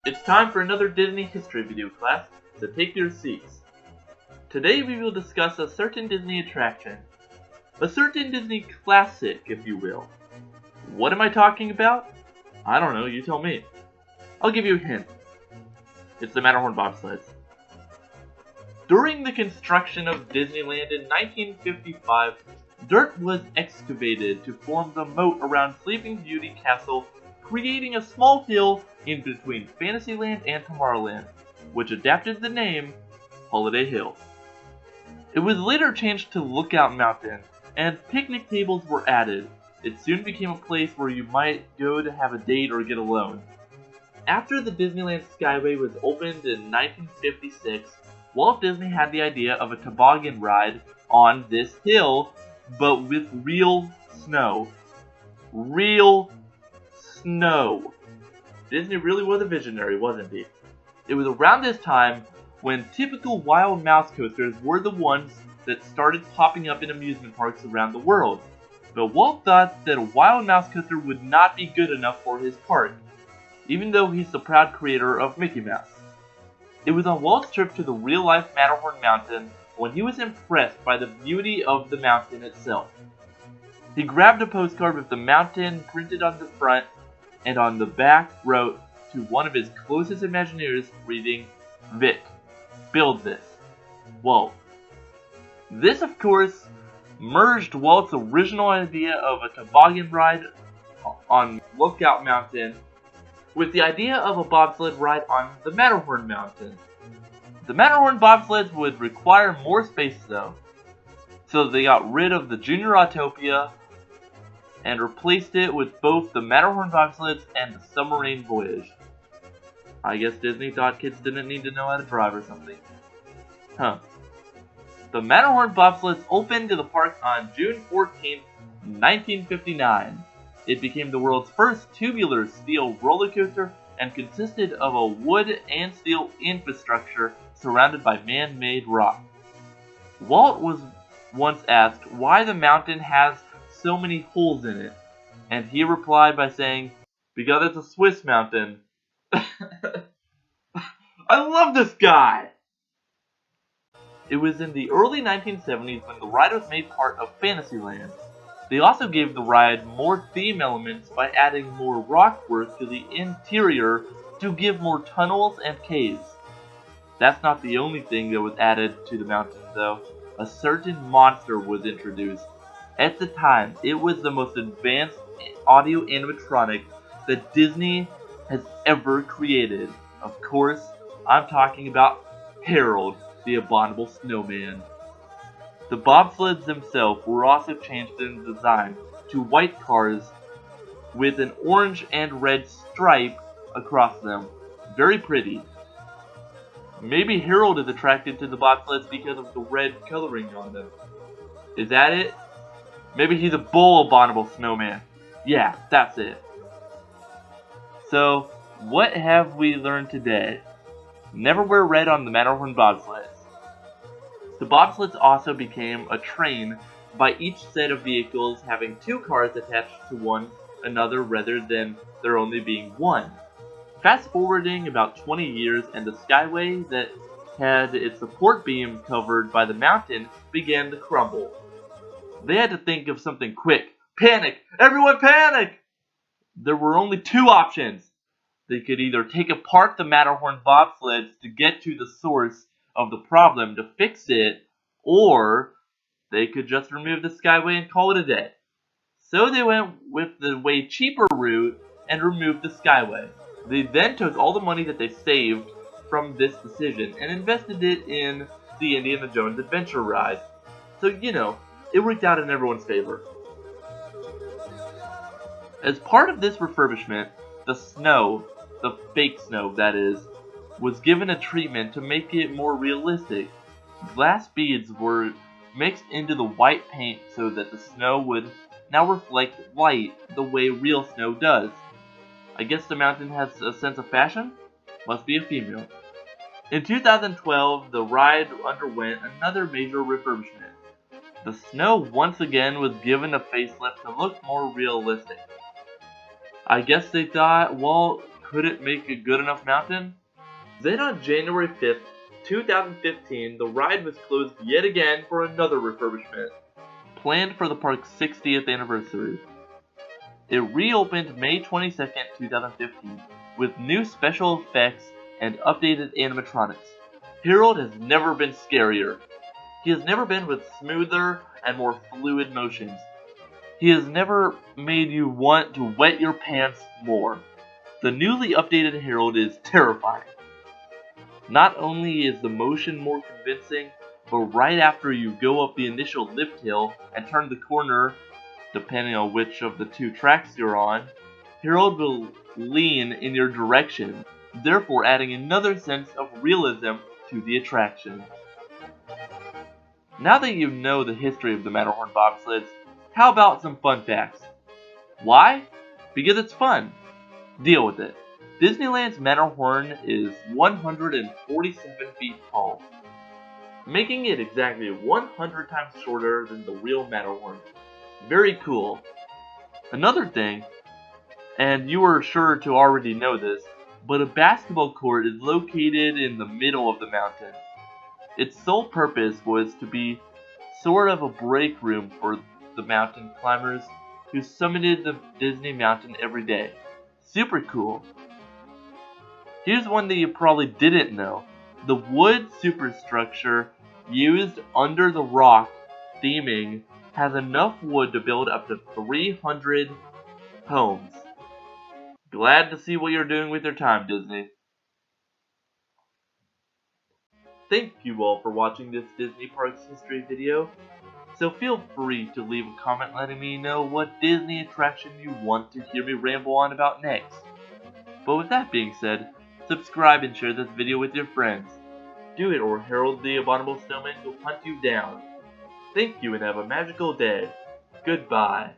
It's time for another Disney history video class, so take your seats. Today we will discuss a certain Disney attraction. A certain Disney classic, if you will. What am I talking about? I don't know, you tell me. I'll give you a hint. It's the Matterhorn Bobsleds. During the construction of Disneyland in 1955, dirt was excavated to form the moat around Sleeping Beauty Castle, creating a small hill in between Fantasyland and Tomorrowland, which adapted the name Holiday Hill. It was later changed to Lookout Mountain, and picnic tables were added. It soon became a place where you might go to have a date or get a loan. After the Disneyland Skyway was opened in 1956, Walt Disney had the idea of a toboggan ride on this hill, but with real snow. Real snow. Disney really was a visionary, wasn't he? It was around this time when typical wild mouse coasters were the ones that started popping up in amusement parks around the world. But Walt thought that a wild mouse coaster would not be good enough for his park, even though he's the proud creator of Mickey Mouse. It was on Walt's trip to the real-life Matterhorn Mountain when he was impressed by the beauty of the mountain itself. He grabbed a postcard with the mountain printed on the front, and on the back wrote to one of his closest Imagineers, reading, "Vic, build this. Walt." This, of course, merged Walt's original idea of a toboggan ride on Lookout Mountain with the idea of a bobsled ride on the Matterhorn Mountain. The Matterhorn Bobsleds would require more space though, so they got rid of the Junior Autopia and replaced it with both the Matterhorn Bobsleds and the Submarine Voyage. I guess Disney thought kids didn't need to know how to drive or something. The Matterhorn Bobsleds opened to the park on June 14, 1959. It became the world's first tubular steel roller coaster and consisted of a wood and steel infrastructure surrounded by man-made rock. Walt was once asked why the mountain has so many holes in it, and he replied by saying, "Because it's a Swiss mountain." I love this guy! It was in the early 1970s when the ride was made part of Fantasyland. They also gave the ride more theme elements by adding more rock work to the interior to give more tunnels and caves. That's not the only thing that was added to the mountain though. A certain monster was introduced. At the time, it was the most advanced audio animatronic that Disney has ever created. Of course, I'm talking about Harold, the abominable snowman. The bobsleds themselves were also changed in design to white cars with an orange and red stripe across them. Very pretty. Maybe Harold is attracted to the bobsleds because of the red coloring on them. Is that it? Maybe he's a bull abominable snowman. Yeah, that's it. So, what have we learned today? Never wear red on the Matterhorn Bobsleds. The bobsleds also became a train by each set of vehicles having two cars attached to one another rather than there only being one. Fast forwarding about 20 years and the Skyway that had its support beam covered by the mountain began to crumble. They had to think of something quick. Panic! Everyone panic! There were only two options. They could either take apart the Matterhorn Bobsleds to get to the source of the problem to fix it, or they could just remove the Skyway and call it a day. So they went with the way cheaper route and removed the Skyway. They then took all the money that they saved from this decision and invested it in the Indiana Jones Adventure ride. So, it worked out in everyone's favor. As part of this refurbishment, the snow, the fake snow that is, was given a treatment to make it more realistic. Glass beads were mixed into the white paint so that the snow would now reflect light the way real snow does. I guess the mountain has a sense of fashion? Must be a female. In 2012, the ride underwent another major refurbishment. The snow once again was given a facelift to look more realistic. I guess they thought Walt couldn't make a good enough mountain? Then on January 5th, 2015, the ride was closed yet again for another refurbishment, planned for the park's 60th anniversary. It reopened May 22nd, 2015, with new special effects and updated animatronics. Harold has never been scarier. He has never been with smoother and more fluid motions. He has never made you want to wet your pants more. The newly updated Harold is terrifying. Not only is the motion more convincing, but right after you go up the initial lift hill and turn the corner, depending on which of the two tracks you're on, Harold will lean in your direction, therefore adding another sense of realism to the attraction. Now that you know the history of the Matterhorn Bobsleds, how about some fun facts? Why? Because it's fun. Deal with it. Disneyland's Matterhorn is 147 feet tall, making it exactly 100 times shorter than the real Matterhorn. Very cool. Another thing, and you are sure to already know this, but a basketball court is located in the middle of the mountain. Its sole purpose was to be sort of a break room for the mountain climbers who summited the Disney mountain every day. Super cool. Here's one that you probably didn't know. The wood superstructure used under the rock theming has enough wood to build up to 300 homes. Glad to see what you're doing with your time, Disney. Thank you all for watching this Disney Parks history video. So feel free to leave a comment letting me know what Disney attraction you want to hear me ramble on about next. But with that being said, subscribe and share this video with your friends. Do it or Harold the Abominable Snowman will hunt you down. Thank you and have a magical day. Goodbye.